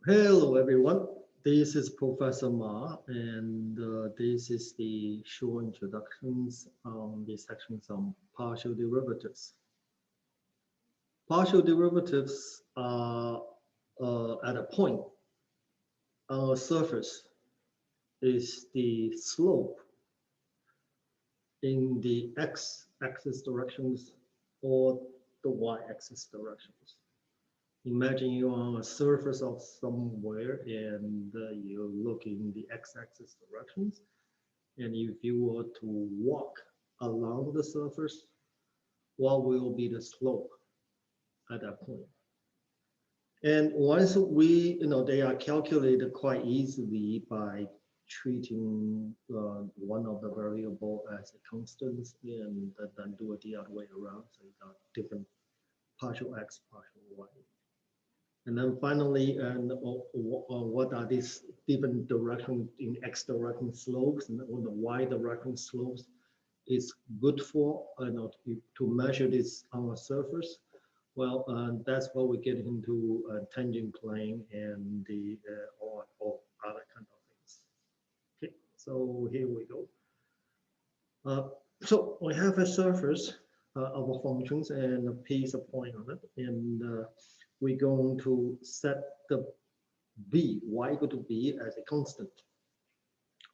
Hello, everyone. This is Professor Ma, and this is the short introductions on the sections on partial derivatives. Partial derivatives are at a point on a surface is the slope in the x-axis directions or the y-axis directions. Imagine you're on a surface of somewhere and you look in the x-axis directions. And if you were to walk along the surface, what will be the slope at that point? And once they are calculated quite easily by treating one of the variable as a constant and then do it the other way around. So you got different partial x, partial y. And then finally, what are these different direction in x direction slopes and on the y direction slopes is good for to measure this on a surface? Well, that's what we get into tangent plane and the or other kind of things. Okay, so here we go. So we have a surface of a functions and a piece of point on it, and we're going to set the b, y equal to b as a constant.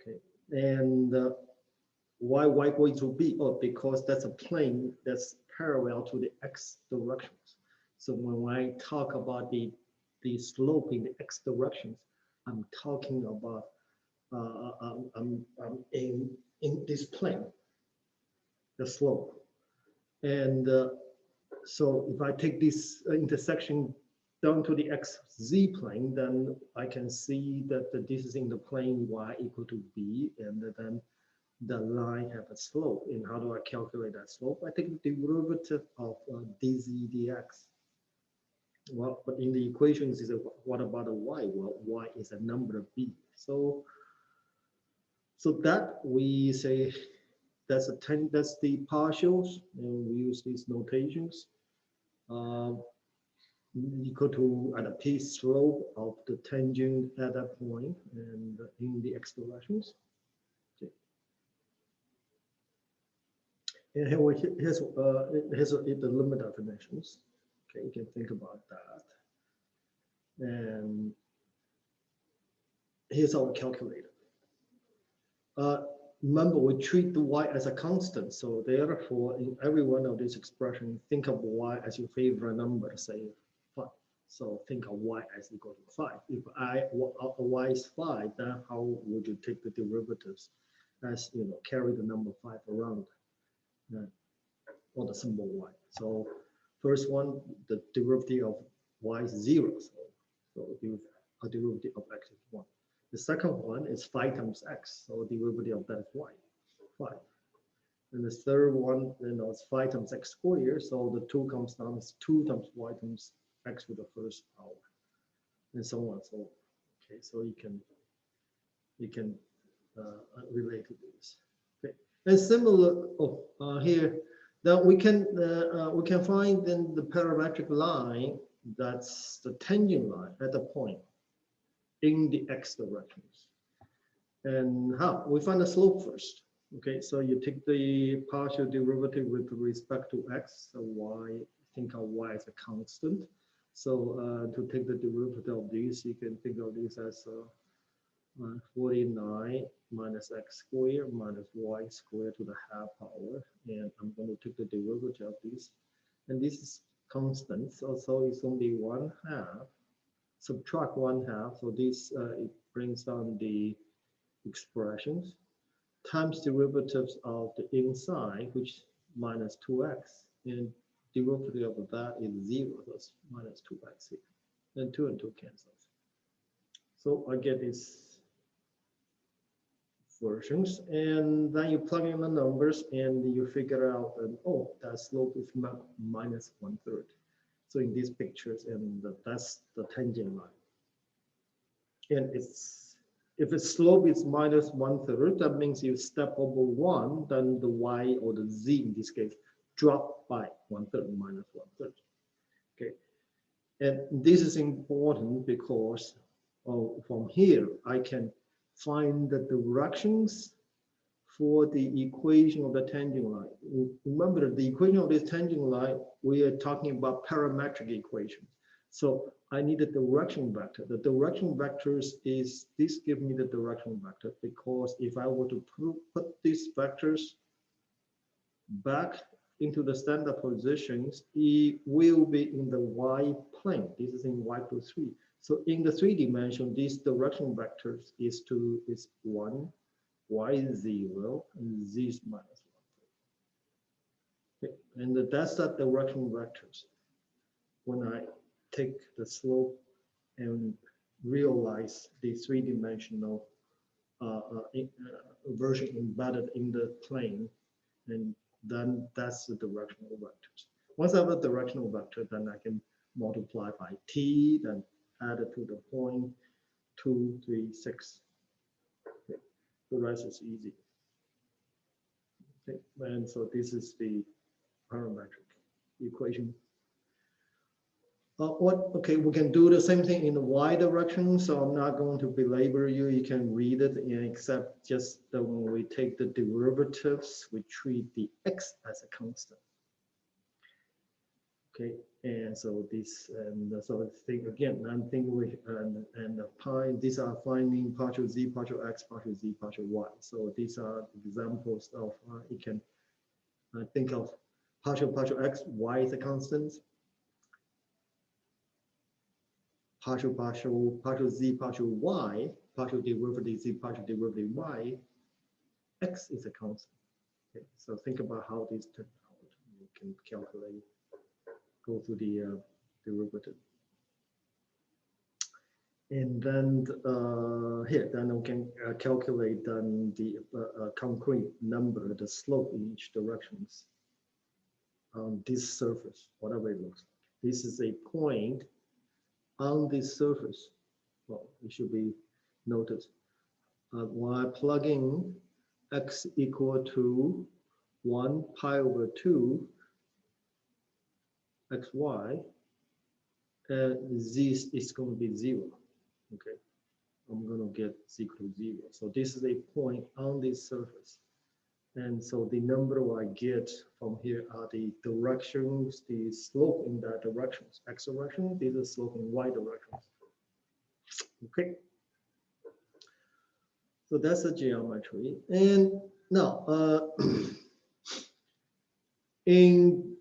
Okay, and why y going to b? Oh, because that's a plane that's parallel to the x directions. So when I talk about the slope in the x directions, I'm talking about in this plane, the slope. And so if I take this intersection down to the xz plane, then I can see that this is in the plane y equal to b, and then the line have a slope. And how do I calculate that slope? I take the derivative of dz dx. Well, but in the equations, is what about the y? Well, y is a number of b. So that we say that's the partials, and we use these notations. Equal to at a p slope of the tangent at that point and in the x directions. Okay. And here's the limit definitions. Okay, you can think about that. And here's our calculator. Remember, we treat the y as a constant. So therefore, in every one of these expressions, think of y as your favorite number, say 5. So think of y as equal to 5. If y is 5, then how would you take the derivatives as, carry the number 5 around or the symbol y? So first one, the derivative of y is 0. So a derivative of x is 1. The second one is 5 times x, so derivative of that is y, 5. And the third one, is 5 times x squared, so the 2 comes down, it's 2 times y times x with the first power, and so on. So, okay, so you can relate to this. Okay, and similar here, that we can find then the parametric line, that's the tangent line at the point in the x directions. And how? We find the slope first. Okay, so you take the partial derivative with respect to x, so y, think of y as a constant. So to take the derivative of this, you can think of this as 49 minus x squared minus y squared to the half power. And I'm going to take the derivative of this. And this is constant, so it's only 1/2. Subtract 1/2, so this it brings down the expressions times derivatives of the inside, which minus 2x, and derivative of that is 0, that's minus 2x here. Then 2 and 2 cancels. So I get these versions, and then you plug in the numbers and you figure out that, oh, that slope is minus 1/3. So in these pictures, and that's the tangent line. And if its slope is minus 1/3, that means you step over 1, then the y or the z in this case drop by 1/3, minus 1/3. Okay, and this is important because from here, I can find the directions for the equation of the tangent line. Remember, the equation of this tangent line, we are talking about parametric equations. So I need a direction vector. The direction vectors is, this give me the direction vector, because if I were to put these vectors back into the standard positions, it will be in the y plane. This is in y plus 3. So in the 3 dimension, these direction vectors is 1, y 0, and z is minus 1. Okay. And that's the direction vectors. When I take the slope and realize the 3-dimensional version embedded in the plane, and then that's the directional vectors. Once I have a directional vector, then I can multiply by t, then add it to the point 2, 3, 6. Okay. The rest is easy. Okay. And so this is the parametric equation. Okay, we can do the same thing in the y direction, so I'm not going to belabor you. You can read it, except just that when we take the derivatives, we treat the x as a constant. Okay, and so this, and so think again, I'm thinking we, and the pi, these are finding partial z, partial x, partial z, partial y. So these are examples of, you can think of partial x, y is a constant. Partial z, partial y, partial derivative z, partial derivative y, x is a constant. Okay, so think about how these turn out. You can calculate, go through the derivative. And then here, then we can calculate then the concrete number, the slope in each directions on this surface, whatever it looks like. This is a point on this surface. Well, it should be noted. When I plug in x equal to 1 pi over 2 xy, z is going to be 0. Okay, I'm going to get z equal to 0. So this is a point on this surface. And so the number I get from here are the directions, the slope in that directions, x direction, these are slope in y directions. Okay. So that's the geometry. And now, in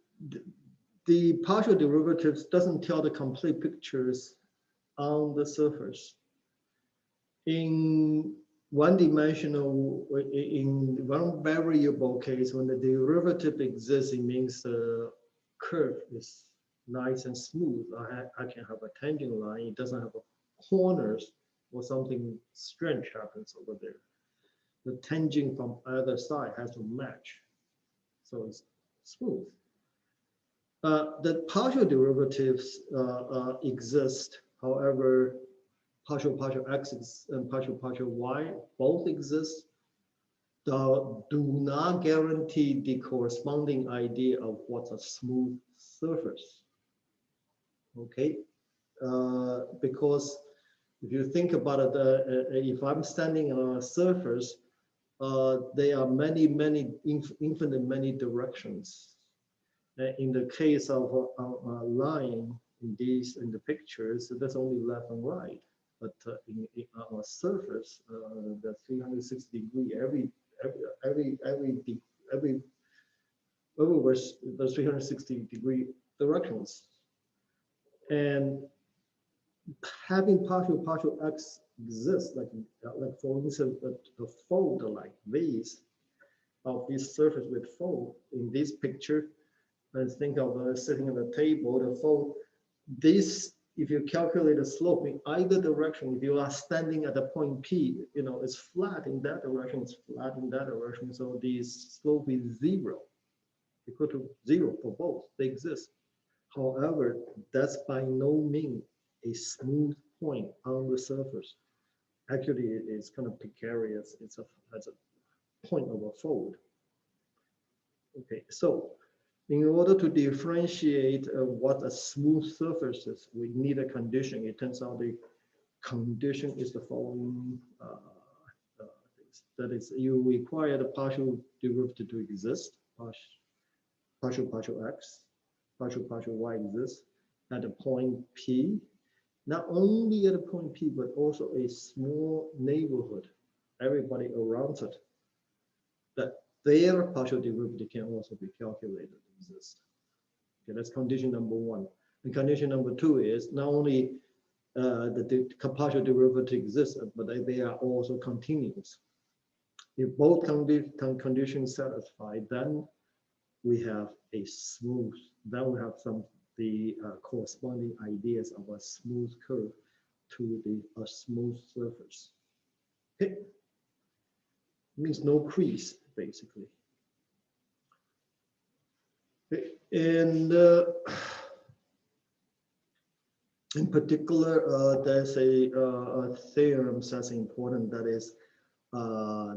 the partial derivatives doesn't tell the complete pictures on the surface. In one-dimensional, in one variable case, when the derivative exists, it means the curve is nice and smooth. I can have a tangent line. It doesn't have corners or something strange happens over there. The tangent from either side has to match. So it's smooth. The partial derivatives exist. However, partial x and partial y both exist. Do not guarantee the corresponding idea of what's a smooth surface. Okay, because if you think about it, if I'm standing on a surface, there are infinite many directions. In the case of a line in the pictures, that's only left and right. But on a surface, the 360 degree, everywhere the 360 degree directions. And having partial x exists, like for instance, the fold like this of this surface with fold in this picture. Let's think of sitting at the table, the fold. This, if you calculate the slope in either direction, if you are standing at the point P, it's flat in that direction, it's flat in that direction. So the slope is 0, equal to 0 for both. They exist. However, that's by no means a smooth point on the surface. Actually, it's kind of precarious. It's a point of a fold. Okay, so in order to differentiate what a smooth surface is, we need a condition. It turns out condition is the following. That is, you require the partial derivative to exist, partial x, partial y exists at a point P, not only at a point P, but also a small neighborhood, everybody around it, that their partial derivative can also be calculated exist. Okay, that's condition number one. And condition number two is not only the partial derivative exists, but they are also continuous. If both conditions satisfied, then we have a smooth, then we have the corresponding ideas of a smooth curve to a smooth surface. Okay, means no crease basically. Okay. And in particular, there's a theorem that's important, that is,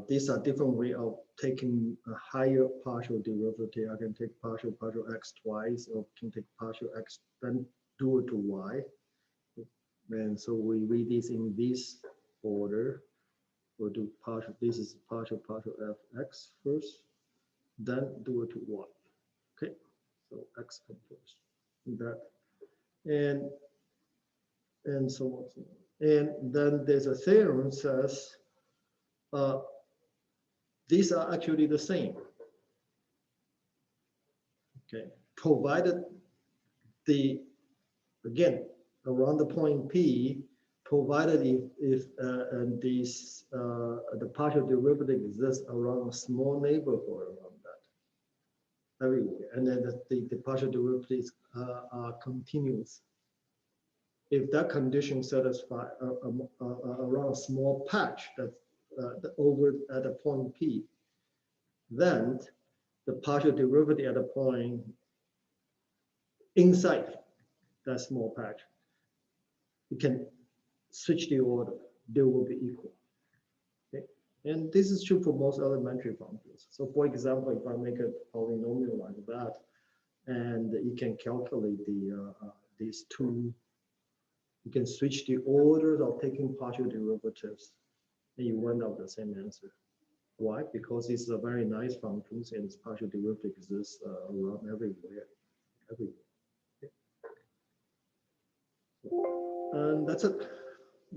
these are different way of taking a higher partial derivative. I can take partial x twice, or can take partial x, then do it to y. And so we read this in this order. We'll do partial, this is partial fx first, then do it to y. Okay, so x comes first. That, and so on. And then there's a theorem that says, these are actually the same. Okay, provided again, around the point P, provided if the partial derivative exists around a small neighborhood around that, everywhere, and then the partial derivatives are continuous. If that condition satisfies around a small patch that's over at a point P, then the partial derivative at a point inside that small patch, you can switch the order, they will be equal. Okay, and this is true for most elementary functions. So for example, if I make a polynomial like that, and you can calculate these two, you can switch the order of taking partial derivatives, and you wind up the same answer. Why? Because these are very nice functions, and its partial derivative exists around everywhere. Okay. And that's it.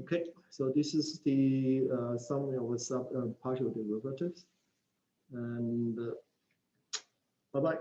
Okay, so this is the summary of the partial derivatives. And bye-bye.